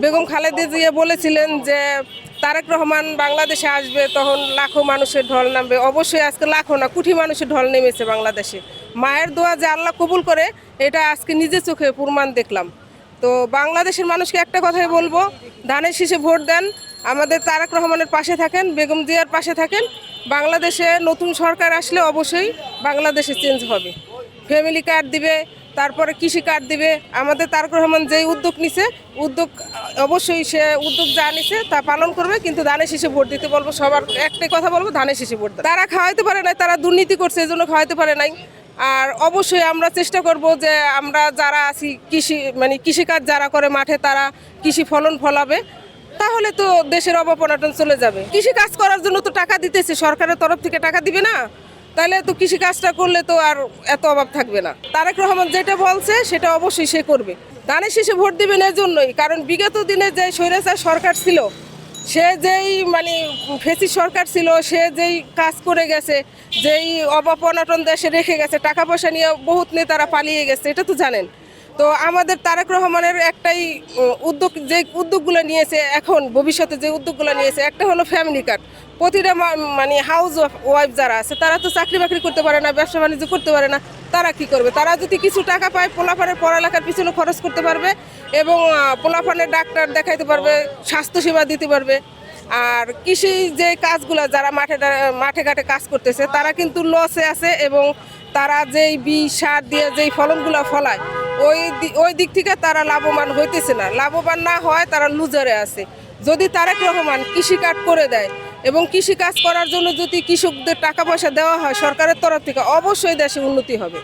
বেগম খালেদা জিয়া বলেছিলেন যে তারেক রহমান বাংলাদেশে আসবে, তখন লাখো মানুষের ঢল নামবে। অবশ্যই আজকে লাখো না, কোটি মানুষের ঢল নেমেছে বাংলাদেশে। মায়ের দোয়া যে আল্লাহ কবুল করে, এটা আজকে নিজে চোখে প্রমাণ দেখলাম। তো বাংলাদেশের মানুষকে একটা কথাই বলবো, ধানের শীষে ভোট দেন, আমাদের তারেক রহমানের পাশে থাকেন, বেগম জিয়ার পাশে থাকেন। বাংলাদেশে নতুন সরকার আসলে অবশ্যই বাংলাদেশে চেঞ্জ হবে। ফ্যামিলি কার্ড দিবে, তারপরে কৃষি কার্ড দিবে। আমাদের তারেক রহমান যেই উদ্যোগ নিছে, উদ্যোগ অবশ্যই সে উদ্যোগ যা নিছে তা পালন করবে। কিন্তু ধানের শীষে ভোট দিতে বলবো, সবার একটাই কথা বলবো, ধানের শীষে ভোট দেন। তারা খাওয়াইতে পারে নাই, তারা দুর্নীতি করছে, এই জন্য খাওয়াইতে পারে নাই। আর অবশ্যই আমরা চেষ্টা করব যে আমরা যারা আছি কৃষিকাজ যারা করে মাঠে, তারা কৃষি ফলন ফলাবে, তাহলে তো দেশের অভাব অনটন চলে যাবে। কৃষি কাজ করার জন্য তো টাকা দিতেছে, সরকারের তরফ থেকে টাকা দিবে না? তাহলে তো কৃষি কাজটা করলে তো আর এত অভাব থাকবে না। তারেক রহমান যেটা বলছে সেটা অবশ্যই সে করবে। ধানের শীষে ভোট দিবেন এর জন্যই, কারণ বিগত দিনে যে স্বৈরাচার সরকার ছিল, সে যেই ফেসি সরকার ছিল, সে যেই কাজ করে গেছে, যেই অভাব অনটন দেশে রেখে গেছে, টাকা পয়সা নিয়ে বহুত নেতারা পালিয়ে গেছে, এটা তো জানেন। তো আমাদের তারেক রহমানের একটাই উদ্যোগ, যে উদ্যোগগুলো নিয়েছে এখন ভবিষ্যতে যে উদ্যোগগুলো নিয়েছে, একটা হলো ফ্যামিলি কার্ড। প্রতিটা হাউস ওয়াইফ যারা আছে, তারা তো চাকরি বাকরি করতে পারে না, ব্যবসা বাণিজ্য করতে পারে না, তারা কি করবে? তারা যদি কিছু টাকা পায়, পোলাপানের পড়ালেখার পিছনে খরচ করতে পারবে এবং পোলাপানের ডাক্তার দেখাইতে পারবে, স্বাস্থ্যসেবা দিতে পারবে। আর কৃষি যে কাজগুলো যারা মাঠে ঘাটে কাজ করতেছে, তারা কিন্তু লসে আছে এবং তারা যেই বিষ সার দিয়ে যেই ফলনগুলো ফলায়, ওই দিক থেকে তারা লাভবান হইতেছে না। লাভবান না হয় তারা লুজারে আছে। যদি তারেক রহমান কৃষি কার্ড করে দেয় এবং কৃষি কাজ করার জন্য যদি কৃষকদের টাকা পয়সা দেওয়া হয় সরকারের তরফ থেকে, অবশ্যই দেশে উন্নতি হবে।